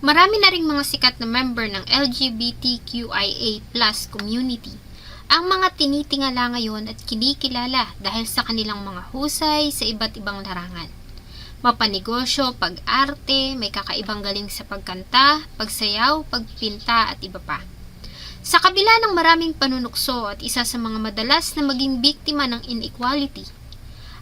Marami na ring mga sikat na member ng LGBTQIA+ community ang mga tinitingala ngayon at kinikilala dahil sa kanilang mga husay sa iba't ibang larangan. Mapanegosyo, pag-arte, may kakaibang galing sa pagkanta, pagsayaw, pagpinta at iba pa. Sa kabila ng maraming panunukso at isa sa mga madalas na maging biktima ng inequality,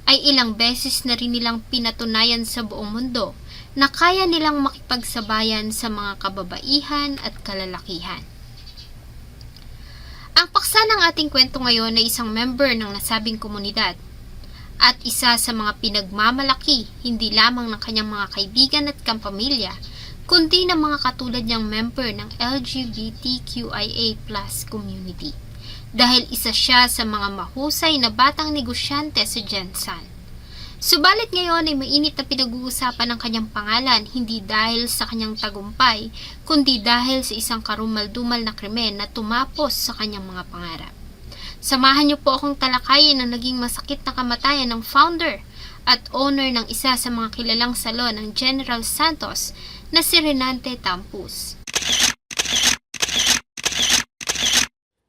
ay ilang beses na rin nilang pinatunayan sa buong mundo na kaya nilang makipagsabayan sa mga kababaihan at kalalakihan. Ang paksa ng ating kwento ngayon ay isang member ng nasabing komunidad at isa sa mga pinagmamalaki hindi lamang ng kanyang mga kaibigan at kampamilya, kundi ng mga katulad niyang member ng LGBTQIA+ community dahil isa siya sa mga mahusay na batang negosyante sa Jensan. Subalit ngayon ay mainit na pinag-uusapan ng kanyang pangalan hindi dahil sa kanyang tagumpay, kundi dahil sa isang karumal-dumal na krimen na tumapos sa kanyang mga pangarap. Samahan niyo po akong talakayin ang naging masakit na kamatayan ng founder at owner ng isa sa mga kilalang salon ng General Santos na si Renante Tampus.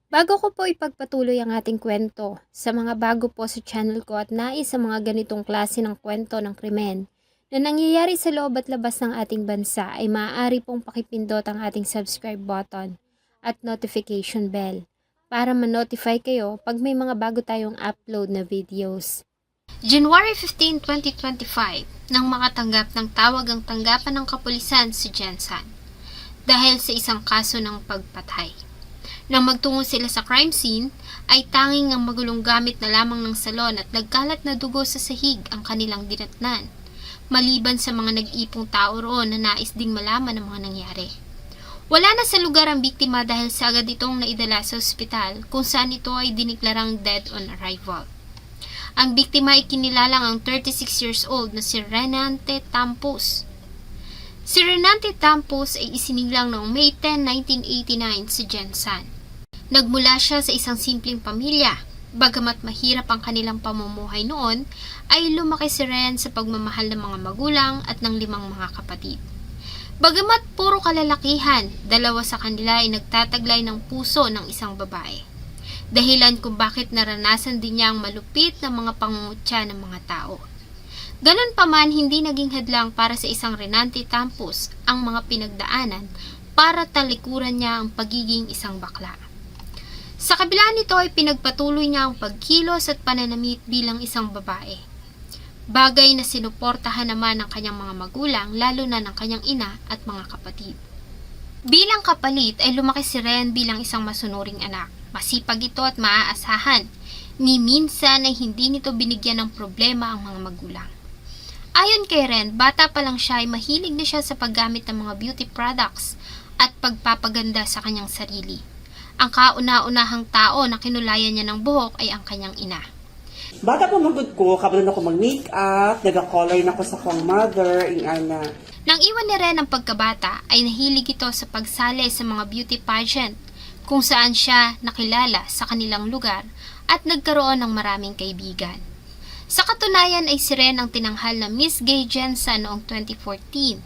Bago ko po ipagpatuloy ang ating kwento, sa mga bago po sa channel ko at nais sa mga ganitong klase ng kwento ng krimen na nangyayari sa loob at labas ng ating bansa ay maaari pong pakipindot ang ating subscribe button at notification bell para ma-notify kayo pag may mga bago tayong upload na videos. January 15, 2025 nang makatanggap ng tawag ang tanggapan ng kapulisan si Jensan dahil sa isang kaso ng pagpatay. Nang magtungo sila sa crime scene, ay tanging ang magulong gamit na lamang ng salon at nagkalat na dugo sa sahig ang kanilang dinatnan, maliban sa mga nag-ipong tao roon na nais ding malaman ang mga nangyari. Wala na sa lugar ang biktima dahil sa agad itong naidala sa ospital kung saan ito ay diniklarang dead on arrival. Ang biktima ay kinilalang ang 36 years old na si Renante Tampus. Si Renante Tampus ay isinilang noong May 10, 1989 sa Jensan. Nagmula siya sa isang simpleng pamilya. Bagamat mahirap ang kanilang pamumuhay noon, ay lumaki si Ren sa pagmamahal ng mga magulang at ng 5 mga kapatid. Bagamat puro kalalakihan, 2 sa kanila ay nagtataglay ng puso ng isang babae. Dahilan kung bakit naranasan din niya ang malupit na mga pangungutya ng mga tao. Ganon pa man, hindi naging hadlang para sa isang Renante Tampus ang mga pinagdaanan para talikuran niya ang pagiging isang bakla. Sa kabila nito ay pinagpatuloy niya ang pagkilos at pananamit bilang isang babae. Bagay na sinuportahan naman ng kanyang mga magulang, lalo na ng kanyang ina at mga kapatid. Bilang kapalit ay lumaki si Ren bilang isang masunuring anak. Masipag ito at maaasahan. Ni minsan ay hindi nito binigyan ng problema ang mga magulang. Ayon kay Ren, bata pa lang siya ay mahilig na siya sa paggamit ng mga beauty products at pagpapaganda sa kanyang sarili. Ang kauna-unahang tao na kinulayan niya ng buhok ay ang kanyang ina. Bata pa magod ko, kabalo na ako mag-makeup, nag-color na ako sa kong mother, ana. Nang iwan ni Ren ang pagkabata, ay nahilig ito sa pagsali sa mga beauty pageant kung saan siya nakilala sa kanilang lugar at nagkaroon ng maraming kaibigan. Sa katunayan ay si Ren ang tinanghal na Miss Gay Jensan noong 2014.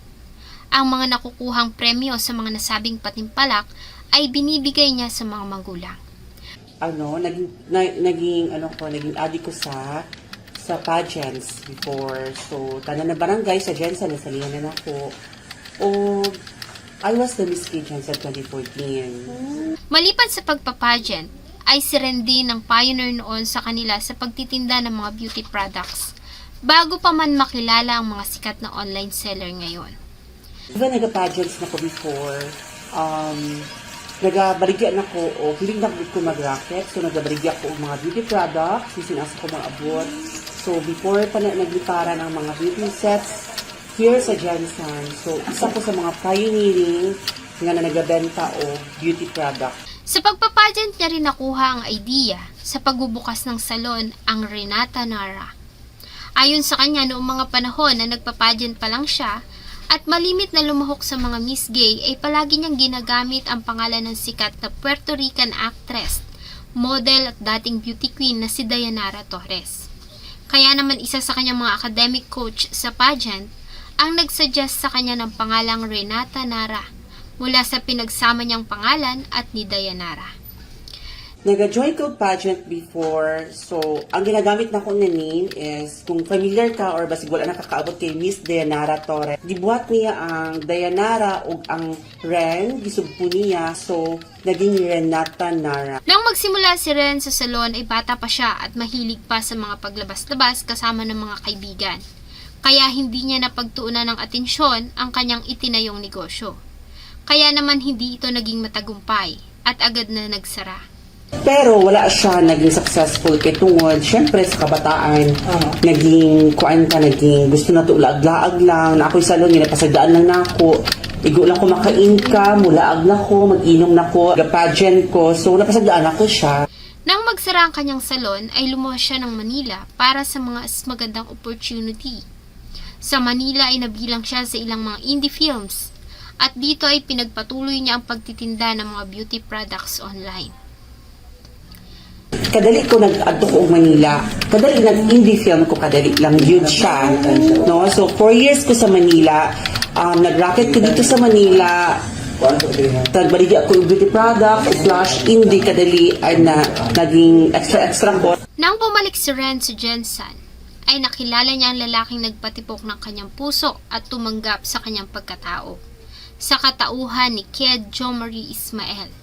Ang mga nakukuhang premyo sa mga nasabing patimpalak ay binibigay niya sa mga magulang. Naging addict ko sa pageants before. So, tanan na barangay sa Jensen, nasalihan na ako. I was the Miss Gay Jensen 2014. Maliban sa pagpapageant, ay si Ren din ang pioneer noon sa kanila sa pagtitinda ng mga beauty products, bago pa man makilala ang mga sikat na online seller ngayon. Diba nag-pageants na ko before, nagabaligyan ako o hiling na ko mag-racket. So, nagabaligyan ko mga beauty products, sinasa ko mga abot. So, before pa nagliparan ang mga beauty sets here sa Jensen. So, isa ko sa mga pioneering nga na nagabenta o beauty product. Sa pagpapageant niya rin nakuha ang idea sa pagbubukas ng salon ang Renata Nara. Ayon sa kanya, noong mga panahon na nagpapageant pa lang siya, at malimit na lumahok sa mga Miss Gay ay palagi niyang ginagamit ang pangalan ng sikat na Puerto Rican actress, model at dating beauty queen na si Dayanara Torres. Kaya naman isa sa kanyang mga academic coach sa pageant ang nagsuggest sa kanya ng pangalang Renata Nara mula sa pinagsama niyang pangalan at ni Dayanara. Nag-join ko pageant before, so ang ginagamit na ko na name is, kung familiar ka or basig wala nakakaabot kay Miss Dayanara Torres, gibuhat niya ang Dayanara o ang Ren, gisugpo niya, so naging Renata Nara. Nang magsimula si Ren sa salon ay bata pa siya at mahilig pa sa mga paglabas-labas kasama ng mga kaibigan. Kaya hindi niya napagtuunan ng atensyon ang kanyang itinayong negosyo. Kaya naman hindi ito naging matagumpay at agad na nagsara. Pero wala siya naging successful kay tungod, syempre sa kabataan, naging gusto na to laag-laag lang, na ako'y salon, pasagdaan lang na ako, igo lang ko maka-income, mulaag na ko, mag-inom na ko, pageant ko, so napasagdaan ako siya. Nang magsara ang kanyang salon ay lumuwas siya ng Manila para sa mga magandang opportunity. Sa Manila ay nabilang siya sa ilang mga indie films at dito ay pinagpatuloy niya ang pagtitinda ng mga beauty products online. Kadali ko nag-adto ko og Manila. Kadali nag-indie film ko, kadali lang yun siya. No? So 4 years ko sa Manila. Nag-racket ko dito sa Manila. Nagbaligi ako yung beauty product / indie, kadali ay naging extra ko. Nang bumalik si Ren sa Jensen, ay nakilala niya ang lalaking nagpatipok ng kanyang puso at tumanggap sa kanyang pagkatao, sa katauhan ni Ked Jomari Ismael.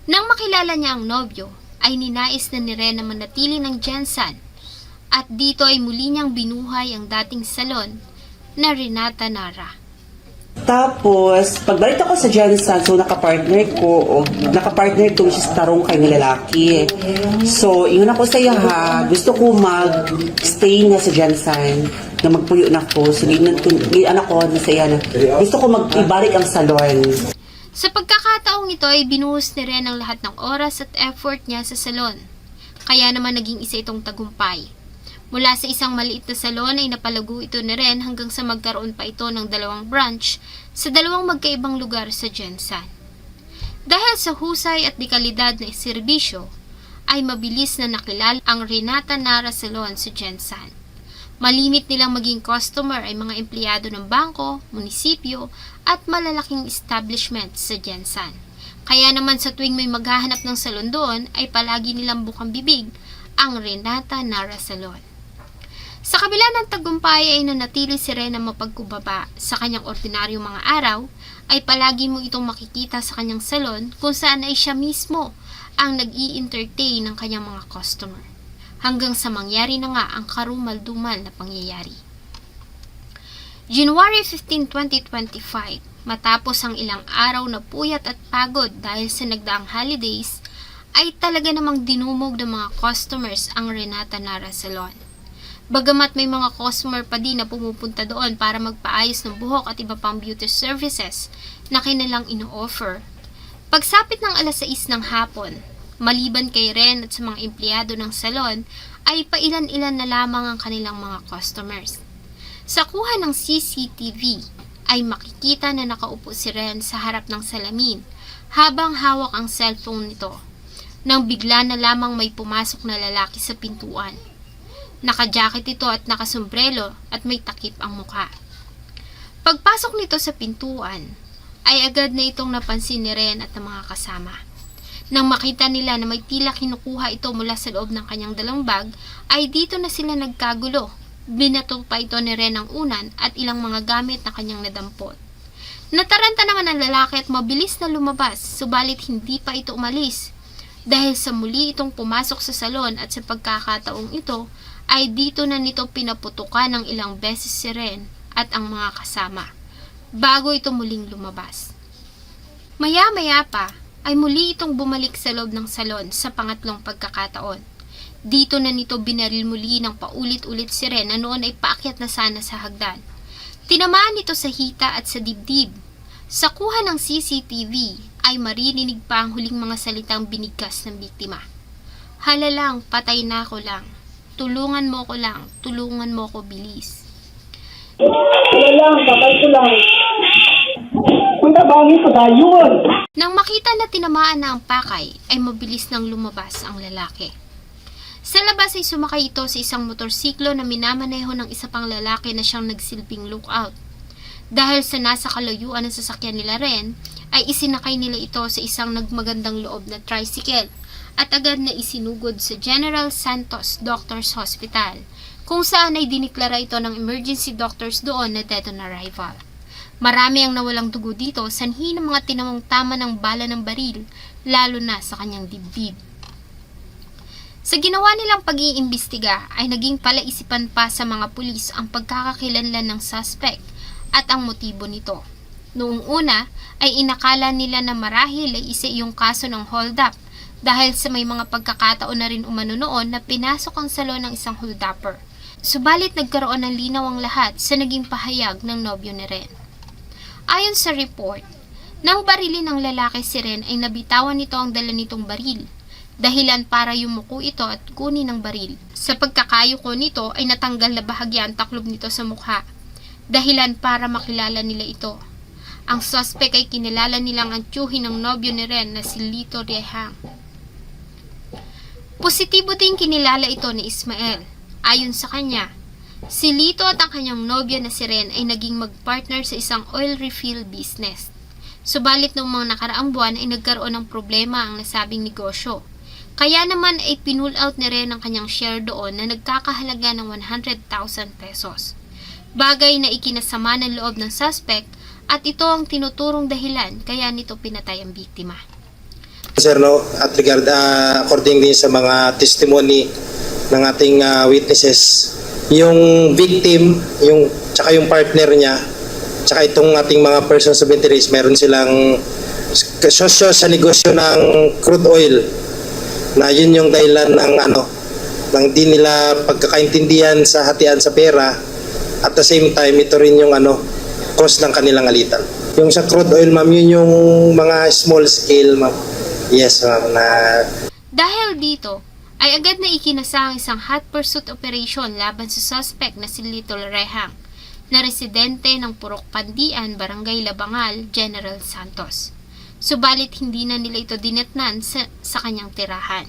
Nang makilala niya ang nobyo, ay ninais na ni Ren na manatili ng Jensen at dito ay muli niyang binuhay ang dating salon na Renata Nara. Tapos, pagbalik ako sa Jensen, so nakapartner ko which is tarong kay ng lalaki. So, ingon ako sa iya ha, gusto ko mag-stay na sa Jensen, na magpuyo na ko. So, anak ko na sa iya na, gusto ko mag-ibalik ang salon. Sa pagkakataong ito ay binuhos ni Ren ang lahat ng oras at effort niya sa salon. Kaya naman naging isa itong tagumpay. Mula sa isang maliit na salon ay napalago ito ni Ren hanggang sa magkaroon pa ito ng 2 branch sa 2 magkaibang lugar sa Jensen. Dahil sa husay at dekalidad na serbisyo, ay mabilis na nakilala ang Renata Nara Salon sa Jensen. Malimit nilang maging customer ay mga empleyado ng bangko, munisipyo, at malalaking establishment sa Jensen. Kaya naman sa tuwing may maghahanap ng salon doon ay palagi nilang bukang bibig ang Renata Nara Salon. Sa kabila ng tagumpay ay nanatili si Ren na mapagkubaba sa kanyang ordinaryong mga araw, ay palagi mo itong makikita sa kanyang salon kung saan ay siya mismo ang nag-i-entertain ng kanyang mga customer. Hanggang sa mangyari na nga ang karumal-dumal na pangyayari. January 15, 2025, matapos ang ilang araw na puyat at pagod dahil sa nagdaang holidays, ay talaga namang dinumog ng mga customers ang Renata Nara Salon. Bagamat may mga customer pa din na pumupunta doon para magpaayos ng buhok at iba pang beauty services na kanilang ino-offer, pagsapit ng 6:00 ng hapon, maliban kay Ren at sa mga empleyado ng salon, ay pailan-ilan na lamang ang kanilang mga customers. Sa kuha ng CCTV, ay makikita na nakaupo si Ren sa harap ng salamin habang hawak ang cellphone nito, nang bigla na lamang may pumasok na lalaki sa pintuan. Naka-jacket ito at nakasombrelo at may takip ang mukha. Pagpasok nito sa pintuan, ay agad na itong napansin ni Ren at ng mga kasama. Nang makita nila na may tila kinukuha ito mula sa loob ng kanyang dalang bag, ay dito na sila nagkagulo. Binato pa ito ni Ren ang unan at ilang mga gamit na kanyang nadampot. Nataranta naman ang lalaki at mabilis na lumabas, subalit hindi pa ito umalis. Dahil sa muli itong pumasok sa salon at sa pagkakataong ito, ay dito na nito pinaputukan ng ilang beses si Ren at ang mga kasama, bago ito muling lumabas. Maya-maya pa, ay muli itong bumalik sa loob ng salon sa pangatlong pagkakataon. Dito na nito binaril muli ng paulit-ulit si Ren na noon ay paakyat na sana sa hagdan. Tinamaan nito sa hita at sa dibdib. Sa kuha ng CCTV ay maririnig pa ang huling mga salitang binigkas ng biktima. Hala lang, patay na ako lang. Tulungan mo ko lang, tulungan mo ko bilis. Hala lang, patay ko lang. Punta bangin ko yun. Nang makita na tinamaan na ang pakay, ay mabilis nang lumabas ang lalaki. Sa labas ay sumakay ito sa isang motorsiklo na minamaneho ng isa pang lalaki na siyang nagsilbing lookout. Dahil sa nasa kalayuan ng sasakyan nila Ren, ay isinakay nila ito sa isang nagmagandang loob na tricycle at agad na isinugod sa General Santos Doctors Hospital, kung saan ay diniklara ito ng emergency doctors doon na dead on arrival. Marami ang nawalang dugo dito, sanhi ng mga tinamong tama ng bala ng baril, lalo na sa kanyang dibdib. Sa ginawa nilang pag-iimbestiga ay naging palaisipan pa sa mga pulis ang pagkakakilanlan ng suspect at ang motibo nito. Noong una ay inakala nila na marahil ay isa iyong kaso ng hold-up dahil sa may mga pagkakataon na rin umano noon na pinasok ang salon ng isang hold-upper. Subalit nagkaroon ng linaw ang lahat sa naging pahayag ng nobyo ni Ren. Ayon sa report, nang barilin ng lalaki si Ren ay nabitawan nito ang dala nitong baril. Dahilan para yumuko ito at kunin ang baril. Sa pagkakayuko nito ay natanggal na bahagya ang taklob nito sa mukha. Dahilan para makilala nila ito. Ang suspect ay kinilala nilang ang tiyuhin ng nobyo ni Ren na si Lito Riehang. Positibo din kinilala ito ni Ismael. Ayon sa kanya, si Lito at ang kanyang nobyo na si Ren ay naging magpartner sa isang oil refill business. Subalit noong mga nakaraang buwan ay nagkaroon ng problema ang nasabing negosyo. Kaya naman ay pinull out ni Ren ang kanyang share doon na nagkakahalaga ng 100,000 pesos. Bagay na ikinasama ng loob ng suspect at ito ang tinuturong dahilan kaya nito pinatay ang biktima. Sir, no, at according din sa mga testimony ng ating witnesses, yung victim, tsaka yung partner niya, tsaka itong ating mga persons of interest, meron silang sosyo sa negosyo ng crude oil, na yun yung dahilan ng di nila pagkakaintindihan sa hatian sa pera. At the same time, ito rin yung cause ng kanilang alitan. Yung sa crude oil, ma'am, yun yung mga small scale, ma'am. Yes, ma'am. Dahil dito, ay agad na ikinasa ang isang hot pursuit operation laban sa suspect na si Lito Riehang, na residente ng Purok Pandian, Barangay Labangal, General Santos. Subalit hindi na nila ito dinetnan sa kanyang tirahan.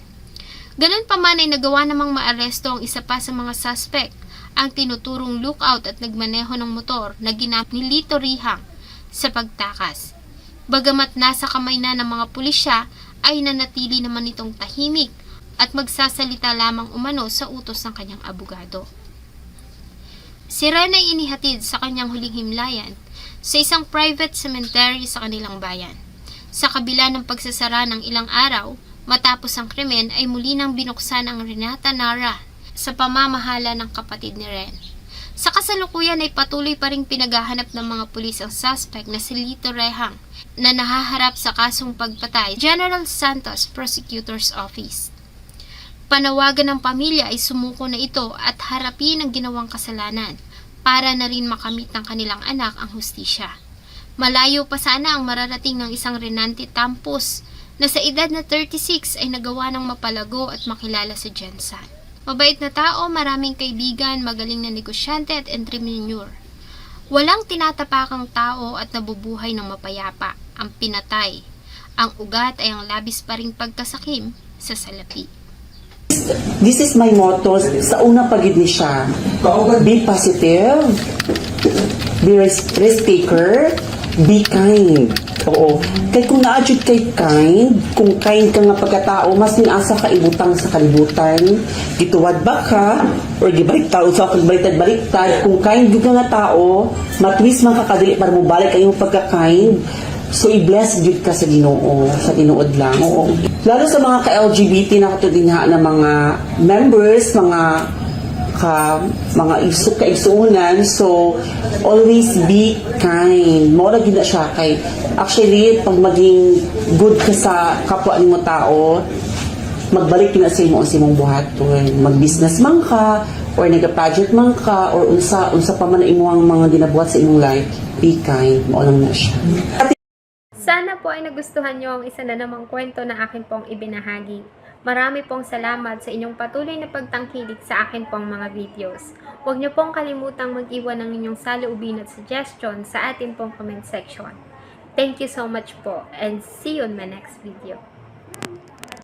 Ganun pa man ay nagawa namang maaresto ang isa pa sa mga suspect, ang tinuturong lookout at nagmaneho ng motor na ginamit ni Lito Riehang sa pagtakas. Bagamat nasa kamay na ng mga pulisya, ay nanatili naman itong tahimik at magsasalita lamang umano sa utos ng kanyang abogado. Si Ren ay inihatid sa kanyang huling himlayan sa isang private cemetery sa kanilang bayan. Sa kabila ng pagsasara ng ilang araw, matapos ang krimen ay muli nang binuksan ang Renata Nara sa pamamahala ng kapatid ni Ren. Sa kasalukuyan ay patuloy pa ring pinaghahanap ng mga pulis ang suspect na si Lito Riehang na nahaharap sa kasong pagpatay General Santos Prosecutor's Office. Panawagan ng pamilya ay sumuko na ito at harapin ang ginawang kasalanan para na rin makamit ng kanilang anak ang hustisya. Malayo pa sana ang mararating ng isang Renante Tampos na sa edad na 36 ay nagawa ng mapalago at makilala sa Jensan. Mabait na tao, maraming kaibigan, magaling na negosyante at entrepreneur. Walang tinatapakang tao at nabubuhay ng mapayapa. Ang pinatay. Ang ugat ay ang labis pa ring pagkasakim sa salapi. This is my motto sa unang pagid ni siya. Be positive, be risk taker, be kind. Oo. Kaya kung na-adjust kay kind, kung kind ka nga pagkatao, mas asa ka ibutang sa kalibutan, gituwad ba ka, or gibaliktad, o sa baliktad, kung kind ka nga tao, matwis man kakadili para mo balik ang iyong pagka-kind, so i-bless jud ka sa Ginoo, sa tinuod lang. Oo. Lalo sa mga ka-LGBT na katudinha na mga members, mga kaigsuunan, so always be kind. Mora gid na siya kay actually pag maging good ka sa kapwa nimo tao, magbalik na sa imong buhaton. Mag-business man ka or nag-project man ka or unsa pa man imong mga ginabuhat sa imong life, be kind. Mao lang na siya. Sana po ay nagustuhan nyo ang isa na namang kwento na akin pong ibinahagi. Marami pong salamat sa inyong patuloy na pagtangkilik sa akin pong mga videos. Huwag niyo pong kalimutang mag-iwan ng inyong saloobin at suggestion sa atin pong comment section. Thank you so much po and see you on my next video.